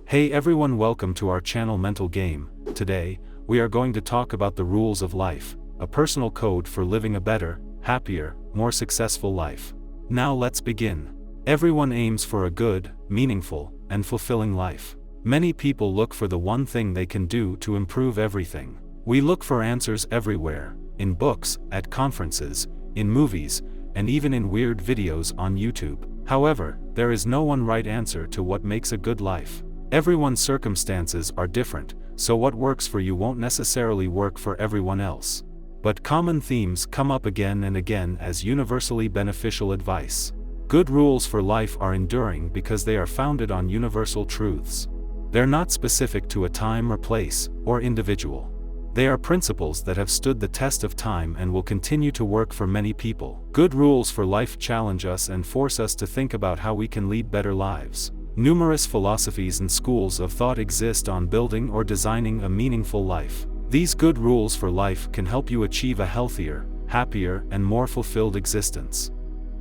Hey everyone, welcome to our channel Mental Game. Today, we are going to talk about the rules of life, a personal code for living a better, happier, more successful life. Now let's begin. Everyone aims for a good, meaningful, and fulfilling life. Many people look for the one thing they can do to improve everything. We look for answers everywhere, in books, at conferences, in movies, and even in weird videos on YouTube. However, there is no one right answer to what makes a good life. Everyone's circumstances are different, so what works for you won't necessarily work for everyone else. But common themes come up again and again as universally beneficial advice. Good rules for life are enduring because they are founded on universal truths. They're not specific to a time or place, or individual. They are principles that have stood the test of time and will continue to work for many people. Good rules for life challenge us and force us to think about how we can lead better lives. Numerous philosophies and schools of thought exist on building or designing a meaningful life. These good rules for life can help you achieve a healthier, happier, and more fulfilled existence.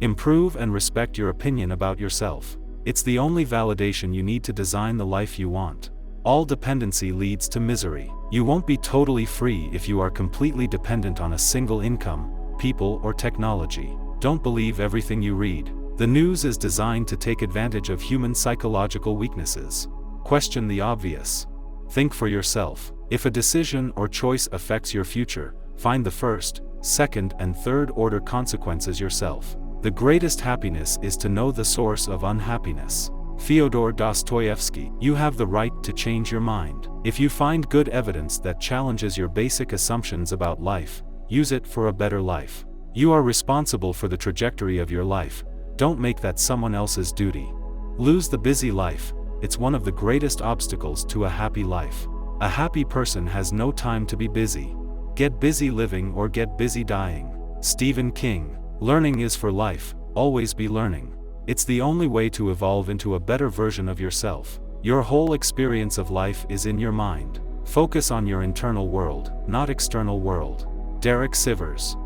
Improve and respect your opinion about yourself. It's the only validation you need to design the life you want. All dependency leads to misery. You won't be totally free if you are completely dependent on a single income, people, or technology. Don't believe everything you read. The news is designed to take advantage of human psychological weaknesses. Question the obvious. Think for yourself. If a decision or choice affects your future, find the first, second, and third order consequences yourself. The greatest happiness is to know the source of unhappiness. Fyodor Dostoevsky. You have the right to change your mind. If you find good evidence that challenges your basic assumptions about life, use it for a better life. You are responsible for the trajectory of your life. Don't make that someone else's duty. Lose the busy life. It's one of the greatest obstacles to a happy life. A happy person has no time to be busy. Get busy living or get busy dying. Stephen King. Learning is for life, always be learning. It's the only way to evolve into a better version of yourself. Your whole experience of life is in your mind. Focus on your internal world, not external world. Derek Sivers.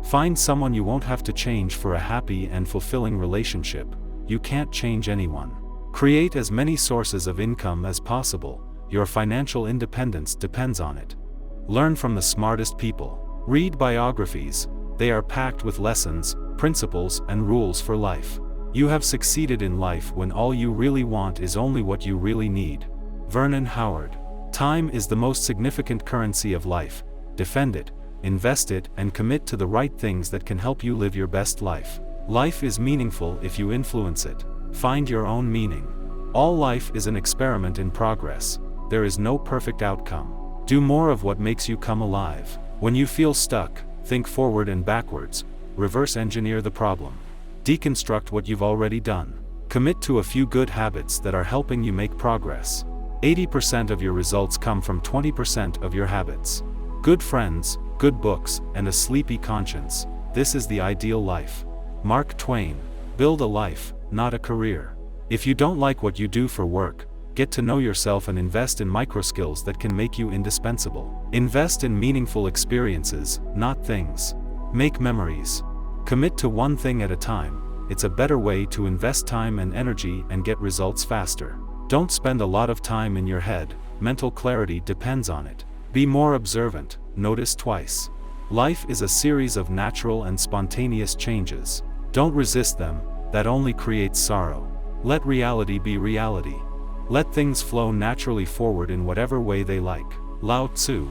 Find someone you won't have to change for a happy and fulfilling relationship. You can't change anyone. Create as many sources of income as possible. Your financial independence depends on it. Learn from the smartest people. Read biographies. They are packed with lessons, principles, and rules for life. You have succeeded in life when all you really want is only what you really need. Vernon Howard. Time is the most significant currency of life. Defend it, invest it, and commit to the right things that can help you live your best life. Life is meaningful if you influence it. Find your own meaning. All life is an experiment in progress. There is no perfect outcome. Do more of what makes you come alive. When you feel stuck, think forward and backwards. Reverse engineer the problem. Deconstruct what you've already done. Commit to a few good habits that are helping you make progress. 80% of your results come from 20% of your habits. Good friends, good books, and a sleepy conscience. This is the ideal life. Mark Twain. Build a life, not a career. If you don't like what you do for work, get to know yourself and invest in microskills that can make you indispensable. Invest in meaningful experiences, not things. Make memories. Commit to one thing at a time. It's a better way to invest time and energy and get results faster. Don't spend a lot of time in your head. Mental clarity depends on it. Be more observant. Notice twice. Life is a series of natural and spontaneous changes. Don't resist them. That only creates sorrow. Let reality be reality. Let things flow naturally forward in whatever way they like. Lao Tzu.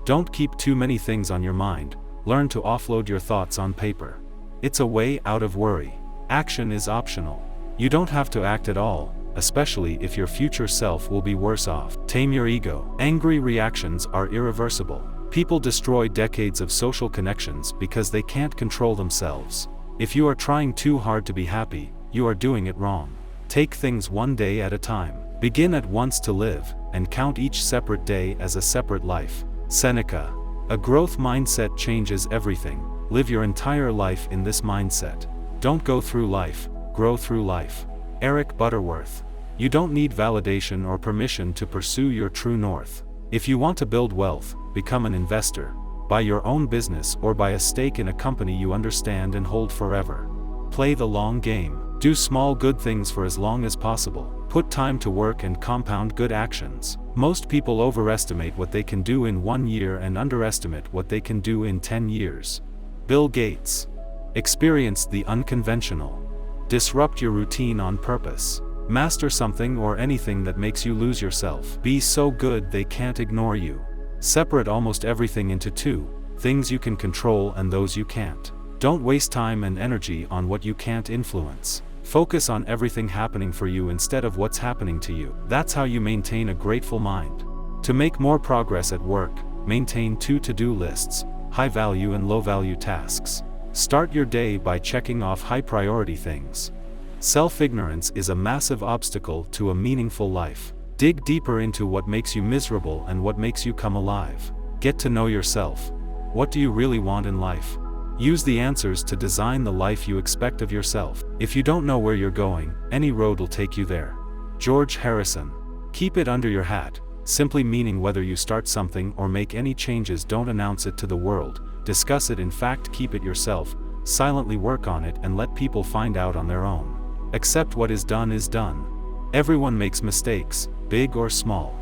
Don't keep too many things on your mind. Learn to offload your thoughts on paper. It's a way out of worry. Action is optional. You don't have to act at all, especially if your future self will be worse off. Tame your ego. Angry reactions are irreversible. People destroy decades of social connections because they can't control themselves. If you are trying too hard to be happy, you are doing it wrong. Take things one day at a time. Begin at once to live, and count each separate day as a separate life. Seneca. A growth mindset changes everything. Live your entire life in this mindset. Don't go through life, grow through life. Eric Butterworth. You don't need validation or permission to pursue your true north. If you want to build wealth, become an investor. Buy your own business or buy a stake in a company you understand and hold forever. Play the long game. Do small good things for as long as possible. Put time to work and compound good actions. Most people overestimate what they can do in 1 year and underestimate what they can do in 10 years. Bill Gates. Experience the unconventional. Disrupt your routine on purpose. Master something or anything that makes you lose yourself. Be so good they can't ignore you. Separate almost everything into two: things you can control and those you can't. Don't waste time and energy on what you can't influence. Focus on everything happening for you instead of what's happening to you. That's how you maintain a grateful mind. To make more progress at work, maintain 2 to-do lists: high-value and low-value tasks. Start your day by checking off high-priority things. Self-ignorance is a massive obstacle to a meaningful life. Dig deeper into what makes you miserable and what makes you come alive. Get to know yourself. What do you really want in life? Use the answers to design the life you expect of yourself. If you don't know where you're going, any road will take you there. George Harrison. Keep it under your hat, simply meaning whether you start something or make any changes, don't announce it to the world, discuss it, in fact keep it yourself, silently work on it and let people find out on their own. Accept what is done is done. Everyone makes mistakes, big or small.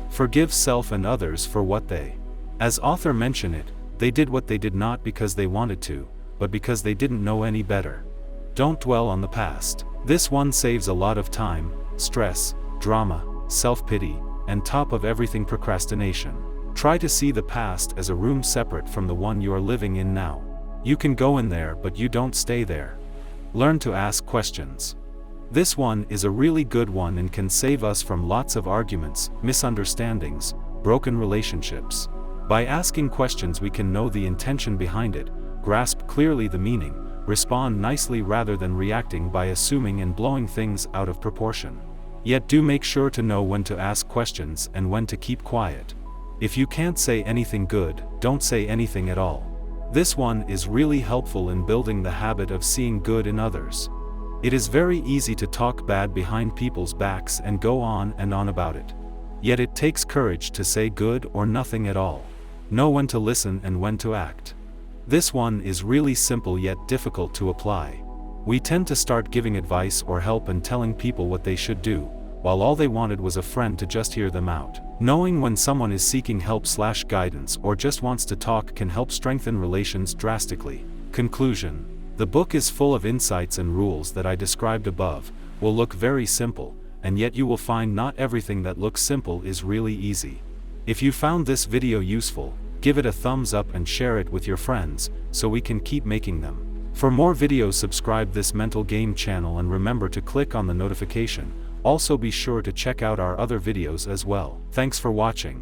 Forgive self and others for what they, as author mention it, they did what they did not because they wanted to, but because they didn't know any better. Don't dwell on the past. This one saves a lot of time, stress, drama, self-pity, and top of everything, procrastination. Try to see the past as a room separate from the one you are living in now. You can go in there but you don't stay there. Learn to ask questions. This one is a really good one and can save us from lots of arguments, misunderstandings, broken relationships. By asking questions we can know the intention behind it, grasp clearly the meaning, respond nicely rather than reacting by assuming and blowing things out of proportion. Yet do make sure to know when to ask questions and when to keep quiet. If you can't say anything good, don't say anything at all. This one is really helpful in building the habit of seeing good in others. It is very easy to talk bad behind people's backs and go on and on about it. Yet it takes courage to say good or nothing at all. Know when to listen and when to act. This one is really simple yet difficult to apply. We tend to start giving advice or help and telling people what they should do, while all they wanted was a friend to just hear them out. Knowing when someone is seeking help/guidance or just wants to talk can help strengthen relations drastically. Conclusion. The book is full of insights and rules that I described above, will look very simple, and yet you will find not everything that looks simple is really easy. If you found this video useful, give it a thumbs up and share it with your friends, so we can keep making them. For more videos, subscribe this Mental Game channel and remember to click on the notification. Also be sure to check out our other videos as well. Thanks for watching.